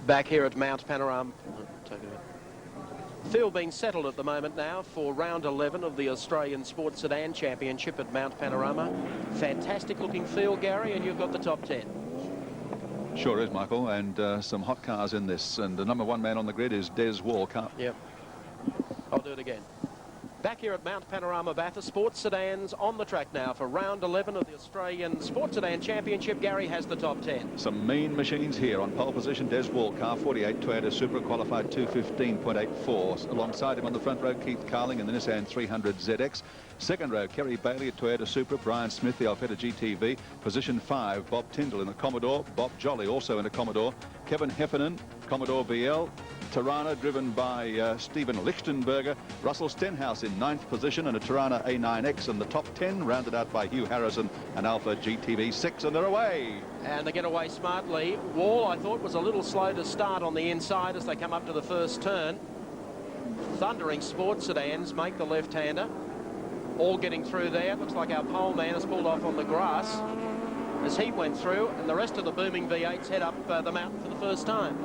Back here at Mount Panorama. Field being settled at the moment now for round 11 of the Australian Sports Sedan Championship at Mount Panorama. Fantastic looking field, Gary, and you've got the top 10. Sure is, Michael, and some hot cars in this, and the #1 man on the grid is Des Walker. Yep. I'll do it again. Back here at Mount Panorama, Bathurst, Sports Sedans on the track now for round 11 of the Australian Sports Sedan Championship. Gary has the top 10. Some mean machines here. On pole position, Des Walker, 48 Toyota Supra, qualified 2:15.84. Alongside him on the front row, Keith Carling in the Nissan 300 ZX. Second row, Kerry Bailey at Toyota Supra, Brian Smith, the Alfetta GTV. Position 5, Bob Tyndall in the Commodore, Bob Jolly also in a Commodore, Kevin Heffernan, Commodore VL, Tirana driven by Stephen Lichtenberger, Russell Stenhouse in 9th position, and a Tirana A9X in the top 10, rounded out by Hugh Harrison and Alpha GTV 6, and they're away. And they get away smartly. Wall, I thought, was a little slow to start on the inside as they come up to the first turn. Thundering Sports Sedans make the left-hander. All getting through there. Looks like our pole man has pulled off on the grass as he went through, and the rest of the booming V8s head up the mountain for the first time.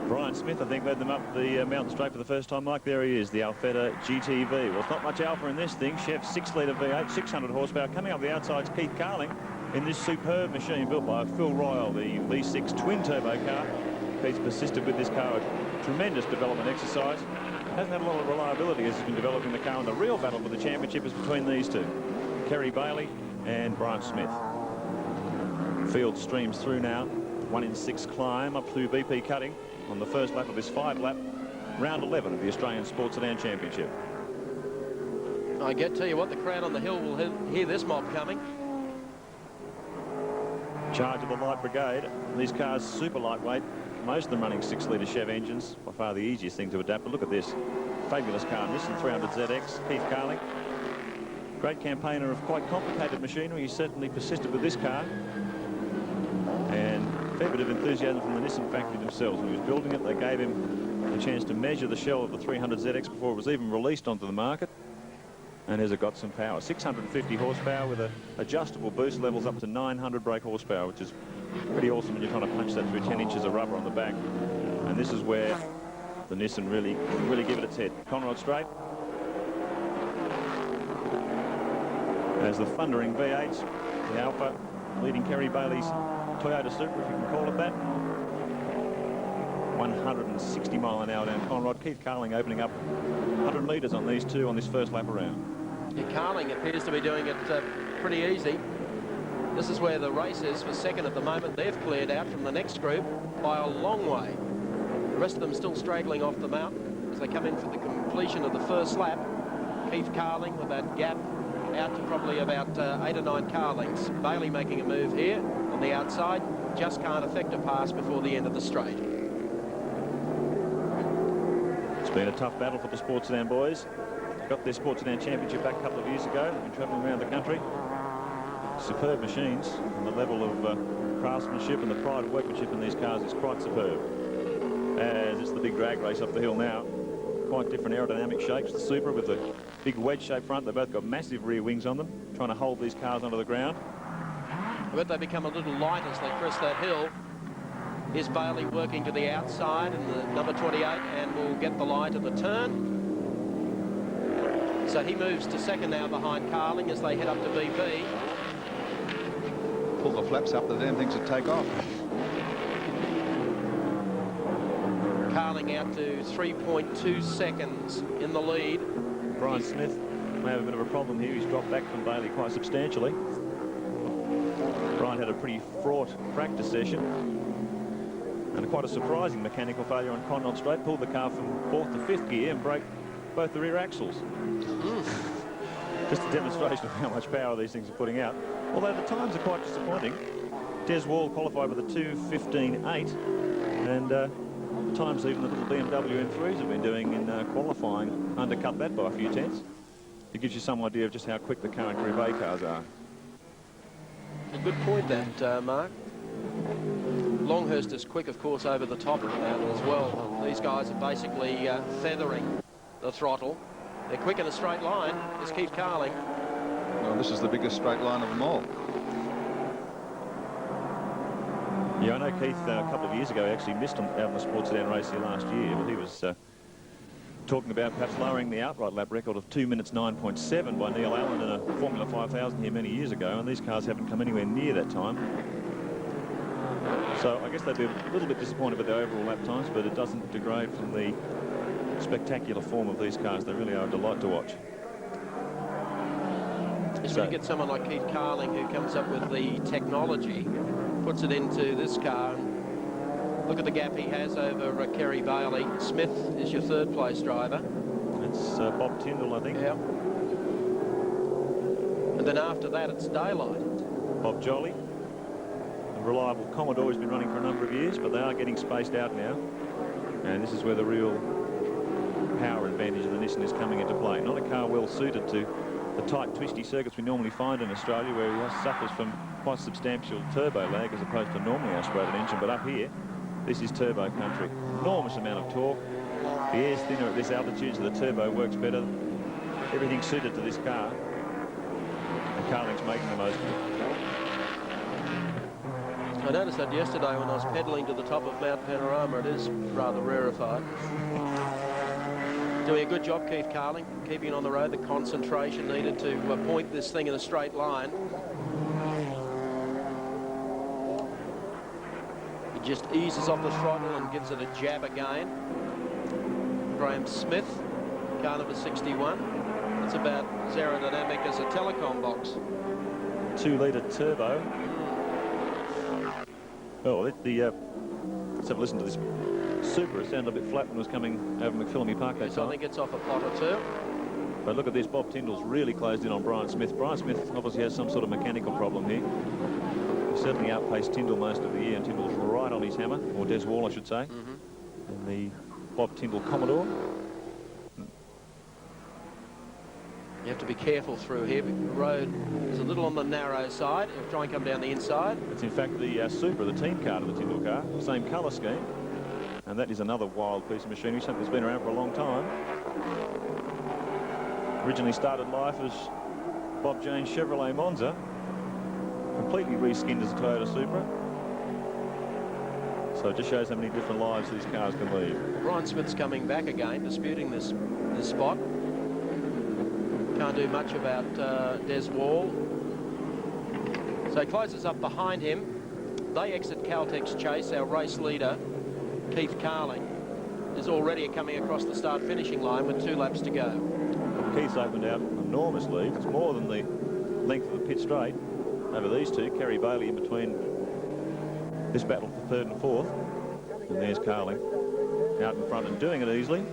Brian Smith, I think, led them up the mountain straight for the first time. Mike, there he is, the Alfetta GTV. Well, it's not much alpha in this thing. Chef's 6-litre V8, 600 horsepower. Coming up the outside's Keith Carling in this superb machine built by Phil Royal, the V6 twin-turbo car. He's persisted with this car. A tremendous development exercise. Hasn't had a lot of reliability as he's been developing the car, and the real battle for the championship is between these two, Kerry Bailey and Brian Smith. Field streams through now. 1 in 6 climb up through BP Cutting on the first lap of this 5-lap round 11 of the Australian Sports Sedan Championship. I tell you what, the crowd on the hill will hear this mob coming. Charge of the light brigade. These cars super lightweight. Most of them running 6-litre Chev engines. By far the easiest thing to adapt. But look at this fabulous car, Nissan 300 ZX. Keith Carling, great campaigner of quite complicated machinery. He certainly persisted with this car, and a fair bit of enthusiasm from the Nissan factory themselves. When he was building it, they gave him a chance to measure the shell of the 300 ZX before it was even released onto the market. And has it got some power? 650 horsepower with adjustable boost levels up to 900 brake horsepower, which is pretty awesome when you're trying to punch that through 10 inches of rubber on the back. And this is where the Nissan really give it its head. Conrod straight. As the thundering V8s, the Alpha leading Kerry Bailey's Toyota Supra, if you can call it that. 160 mile an hour down Conrod. Keith Carling opening up 100 metres on these two on this first lap around. Yeah, Carling appears to be doing it pretty easy. This is where the race is for second at the moment. They've cleared out from the next group by a long way. The rest of them still straggling off the mountain as they come in for the completion of the first lap. Keith Carling with that gap out to probably about 8 or 9 car lengths. Bailey making a move here on the outside. Just can't effect a pass before the end of the straight. It's been a tough battle for the Sports Sedan boys. Got their Sports Sedan Championship back a couple of years ago. Been travelling around the country. Superb machines, and the level of craftsmanship and the pride of workmanship in these cars is quite superb. As it's the big drag race up the hill now. Quite different aerodynamic shapes. The Supra with the big wedge-shaped front. They've both got massive rear wings on them, trying to hold these cars onto the ground. I bet they become a little light as they crest that hill. Here's Bailey working to the outside in the number 28 and will get the line to the turn. So he moves to second now behind Carling as they head up to BP. Pull the flaps up, the damn things would take off. Carling out to 3.2 seconds in the lead. Brian Smith may have a bit of a problem here. He's dropped back from Bailey quite substantially. Brian had a pretty fraught practice session and quite a surprising mechanical failure on Conrod Straight. Pulled the car from 4th to 5th gear and broke both the rear axles. Just a demonstration of how much power these things are putting out. Although the times are quite disappointing. Des Wall qualified with a 2:15.8, and the times even the little BMW M3s have been doing in qualifying undercut that by a few tenths. It gives you some idea of just how quick the current Group A cars are. A good point that, Mark. Longhurst is quick, of course, over the top of the mountain as well. These guys are basically feathering the throttle. They're quick in a straight line. Is Keith Carling. Well, this is the biggest straight line of them all. Yeah, I know Keith a couple of years ago actually missed out on the Sports Sedan race here last year, but he was talking about perhaps lowering the outright lap record of 2 minutes 9.7 by Neil Allen in a Formula 5000 here many years ago, and these cars haven't come anywhere near that time. So I guess they'd be a little bit disappointed with their overall lap times, but it doesn't degrade from the spectacular form of these cars. They really are a delight to watch. So you get someone like Keith Carling who comes up with the technology, puts it into this car. Look at the gap he has over Kerry Bailey. Smith is your third place driver. It's Bob Tyndall, I think. Yeah. And then after that, it's daylight. Bob Jolly. The reliable Commodore has been running for a number of years, but they are getting spaced out now. And this is where the real power advantage of the Nissan is coming into play. Not a car well suited to the tight, twisty circuits we normally find in Australia, where he suffers from quite substantial turbo lag as opposed to a normally aspirated engine. But up here, this is turbo country. Enormous amount of torque. The air's thinner at this altitude, so the turbo works better. Everything's suited to this car. And Carling's making the most of it. I noticed that yesterday when I was pedalling to the top of Mount Panorama. It is rather rarefied. Doing a good job, Keith Carling, keeping on the road, the concentration needed to point this thing in a straight line. He just eases off the throttle and gives it a jab again. Graham Smith, car number 61. It's about as aerodynamic as a telecom box. 2-litre turbo. Oh, let's have a listen to this Super. It sounded a bit flat when it was coming over McPhillamy Park that time. I think it's off a pot or two. But look at this, Bob Tyndall's really closed in on Brian Smith. Brian Smith obviously has some sort of mechanical problem here. He certainly outpaced Tyndall most of the year, and Tyndall's right on his hammer, or Des Wall, I should say. And the Bob Tyndall Commodore. You have to be careful through here. The road is a little on the narrow side. You'll try and come down the inside. It's in fact the Super, the team car to the Tyndall car, same colour scheme. And that is another wild piece of machinery, something that's been around for a long time. Originally started life as Bob Jane's Chevrolet Monza, completely reskinned as a Toyota Supra. So it just shows how many different lives these cars can lead. Brian Smith's coming back again, disputing this spot. Can't do much about Des Wall. So he closes up behind him. They exit Caltech's chase. Our race leader, Keith Carling, is already coming across the start-finishing line with 2 laps to go. Keith's opened out an enormous lead. It's more than the length of the pit straight over these two. Kerry Bailey in between this battle for 3rd and 4th. And there's Carling out in front and doing it easily.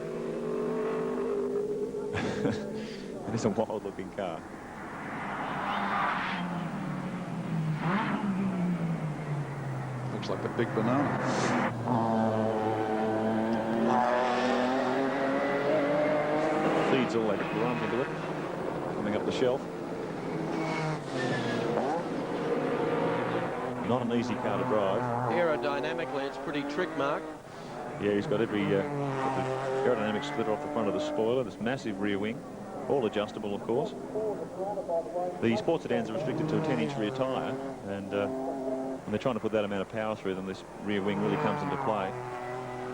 And it's a wild-looking car. Looks like a big banana. Feeds all that grunt into it, coming up the shelf. Not an easy car to drive. Aerodynamically, it's pretty trick mark. Yeah, he's got every got the aerodynamic splitter off the front of the spoiler, this massive rear wing, all adjustable, of course. The sports sedans are restricted to a 10-inch rear tyre, and when they're trying to put that amount of power through them, this rear wing really comes into play.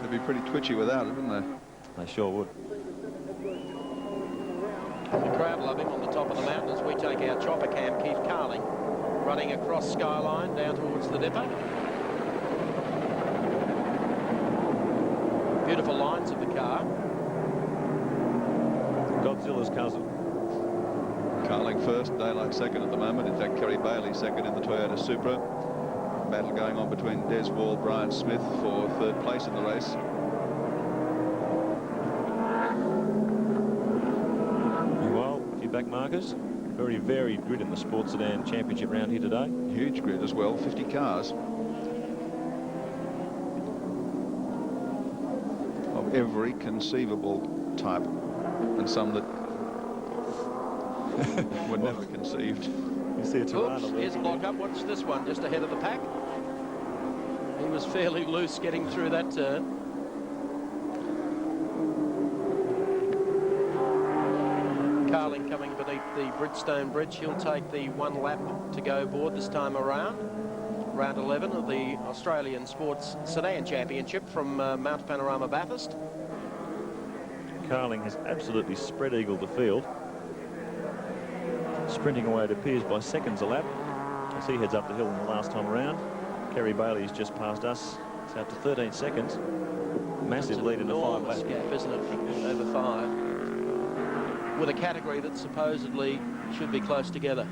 They'd be pretty twitchy without it, wouldn't they? They sure would. The crowd love him on the top of the mountain as we take our chopper cam. Keith Carling running across Skyline down towards the depot. Beautiful lines of the car. Godzilla's cousin. Carling first, Daylight second at the moment. In fact, Kerry Bailey second in the Toyota Supra. Battle going on between Des Wall, Brian Smith for 3rd place in the race. Well, a few back markers. Very varied grid in the Sports Sedan Championship round here today. Huge grid as well, 50 cars. Of every conceivable type, and some that were never conceived. You see a Tirana. Oops, here's a lock-up. Watch this one, just ahead of the pack. He was fairly loose getting through that turn. Carling coming beneath the Bridgestone Bridge. He'll take the 1 lap to go board this time around. round 11 of the Australian Sports Sedan Championship from Mount Panorama, Bathurst. Carling has absolutely spread eagled the field. Sprinting away, it appears, by seconds a lap as he heads up the hill in the last time around. Kerry Bailey's just passed us. It's out to 13 seconds. Massive lead in the 5 lap gap, isn't it? Over 5. With a category that supposedly should be close together.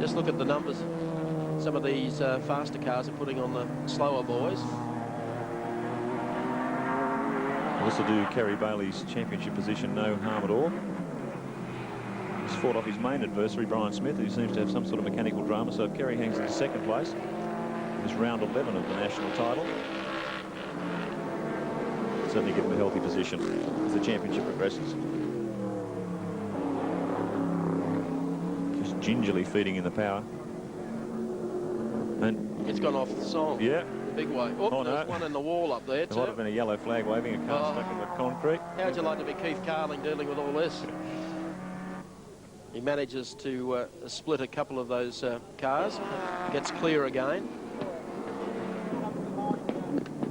Just look at the numbers some of these faster cars are putting on the slower boys. This will do Kerry Bailey's championship position no harm at all. He's fought off his main adversary, Brian Smith, who seems to have some sort of mechanical drama. So if Kerry hangs in second place, this round 11 of the national title, certainly give him a healthy position as the championship progresses. Just gingerly feeding in the power. And it's gone off the song. Yeah. Big way. Oh, there's one in the wall up there, too. There might have been a yellow flag waving, a car stuck in the concrete. How'd you like to be Keith Carling dealing with all this? He manages to split a couple of those cars. Gets clear again.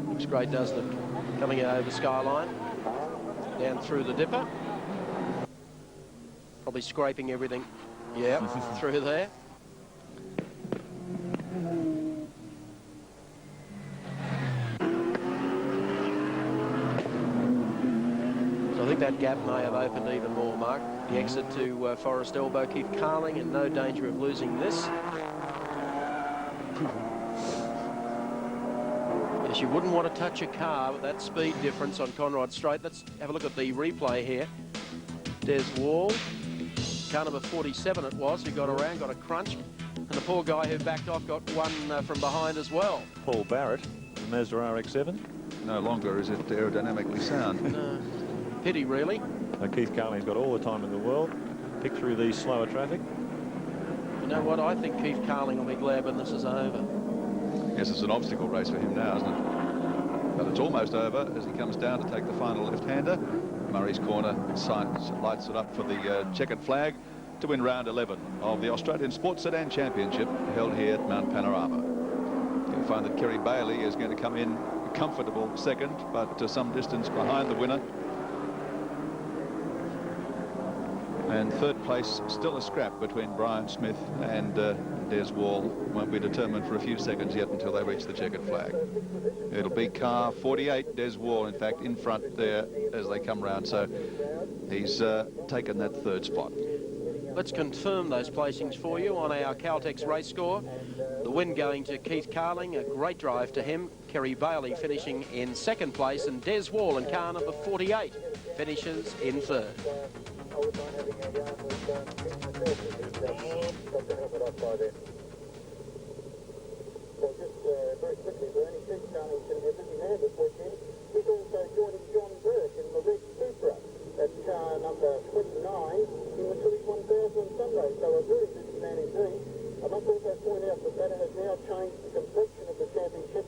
Looks great, doesn't it? Coming out over Skyline. Down through the dipper. Probably scraping everything. Yeah, through there. I think that gap may have opened even more, Mark. The exit to Forest Elbow, Keith Carling in no danger of losing this. Yes, you wouldn't want to touch a car with that speed difference on Conrod Straight. Let's have a look at the replay here. Des Wall, car number 47 it was, who got around, got a crunch. And the poor guy who backed off got one from behind as well. Paul Barrett, the Mazda RX-7. No longer is it aerodynamically sound. Pity, really. Keith Carling's got all the time in the world. Pick through these slower traffic. You know what? I think Keith Carling will be glad when this is over. Yes, it's an obstacle race for him now, isn't it? But it's almost over as he comes down to take the final left-hander. Murray's Corner lights it up for the checkered flag to win round 11 of the Australian Sports Sedan Championship held here at Mount Panorama. You'll find that Kerry Bailey is going to come in a comfortable second, but some distance behind the winner. And third place, still a scrap between Brian Smith and Des Wall. Won't be determined for a few seconds yet until they reach the checkered flag. It'll be car 48, Des Wall, in fact, in front there as they come round. So he's taken that third spot. Let's confirm those placings for you on our Caltex race score. The win going to Keith Carling, a great drive to him. Kerry Bailey finishing in second place, and Des Wall in car number 48 finishes in third. Well, just very quickly, Bernie, Keith Carling's going to be a busy man this weekend. He's also joining John Burke in the red Supra at car number 29 in the Phillies 1000 on Sunday. So a very busy man indeed. I must also point out that that has now changed the complexion of the championship.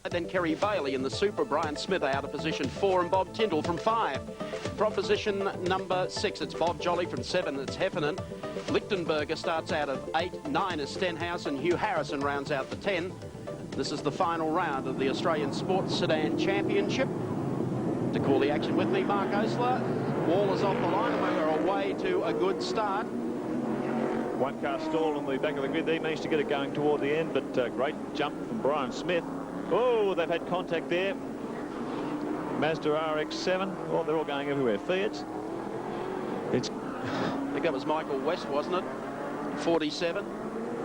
Then Kerry Bailey in the Super. Brian Smith out of position 4 and Bob Tyndall from 5. From position number 6, it's Bob Jolly. From 7, it's Heffernan. Lichtenberger starts out of 8. 9 is Stenhouse, and Hugh Harrison rounds out the 10. This is the final round of the Australian Sports Sedan Championship. To call the action with me, Mark Osler. Wall is off the line, and we're away to a good start. One car stalled on the back of the grid. They managed to get it going toward the end, but great jump from Brian Smith. Oh, they've had contact there. Mazda RX-7. Oh, they're all going everywhere. Fiat's. I think that was Michael West, wasn't it? 47.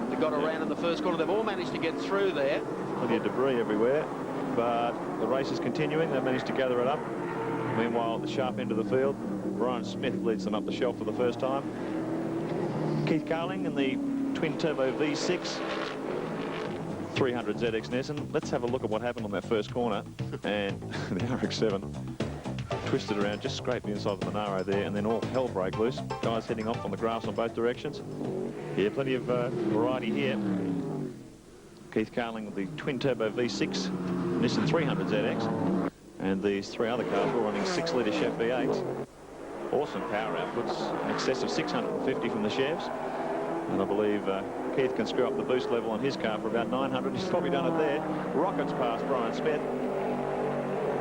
They got around in the first corner. They've all managed to get through there. Plenty of debris everywhere, but the race is continuing. They've managed to gather it up. Meanwhile, at the sharp end of the field, Brian Smith leads them up the shelf for the first time. Keith Carling in the twin-turbo V6. 300 ZX Nesson. Let's have a look at what happened on that first corner. And the RX-7 twisted around, just scraped the inside of the Monaro there, and then all hell broke loose. Guys heading off on the grass on both directions. Yeah, plenty of variety here. Keith Carling with the twin-turbo V6 Nissan 300 ZX. And these 3 other cars were running 6-litre Chev V8s. Awesome power outputs, in excess of 650 from the Chevs. And I believe Keith can screw up the boost level on his car for about 900. He's probably done it there. Rockets past Brian Smith.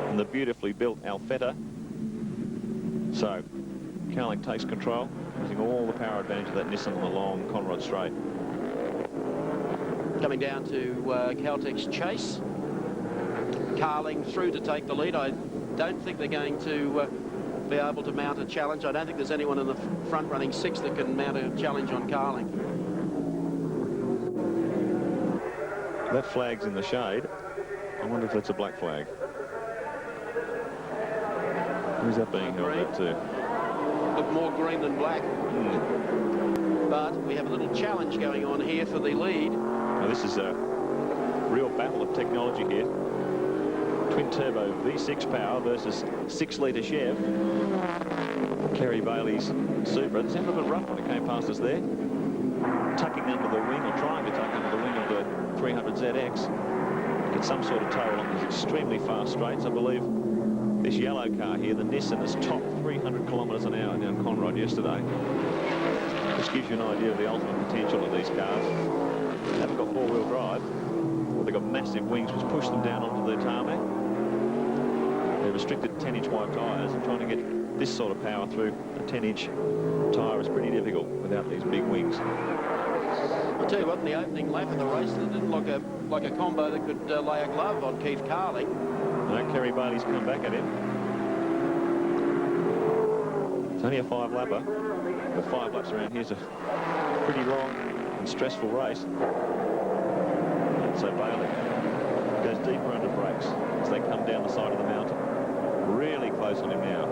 And the beautifully built Alfetta. So, Carling takes control, using all the power advantage of that Nissan on the long Conrod straight. Coming down to Caltech's chase. Carling through to take the lead. I don't think they're going to be able to mount a challenge. I don't think there's anyone in the front running 6 that can mount a challenge on Carling. That flag's in the shade. I wonder if that's a black flag. Who's that being held up to? Look more green than black. But we have a little challenge going on here for the lead. Now this is a real battle of technology here. Twin-turbo V6 power versus 6-litre Chev. Kerry Bailey's Supra. It sounded a bit rough when it came past us there. Tucking under the wing, or trying to tuck under the wing of the 300 ZX. Get some sort of tow along these extremely fast straights. I believe this yellow car here, the Nissan, has topped 300 kilometres an hour down Conrod yesterday. The Just gives you an idea of the ultimate potential of these cars. They haven't got four-wheel drive. They've got massive wings which push them down onto the tarmac. They're restricted 10-inch wide tyres, and trying to get this sort of power through a 10-inch tyre is pretty difficult without these big wings. I'll tell you what, in the opening lap of the race, it didn't look like a combo that could lay a glove on Keith Carling. No, Kerry Bailey's come back at him. It's only a 5-lapper, but 5 laps around here's a pretty long and stressful race. And so Bailey goes deeper under brakes as they come down the side of the mountain. Really close on him now.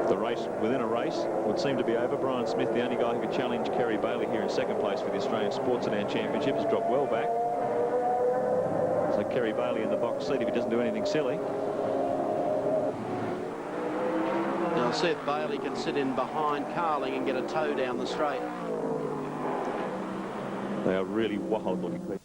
The race within a race would seem to be over. Brian Smith, the only guy who could challenge Kerry Bailey here in second place for the Australian Sports Sedan Championship, has dropped well back. So Kerry Bailey in the box seat if he doesn't do anything silly. Now see if Bailey can sit in behind Carling and get a tow down the straight. They are really wild looking.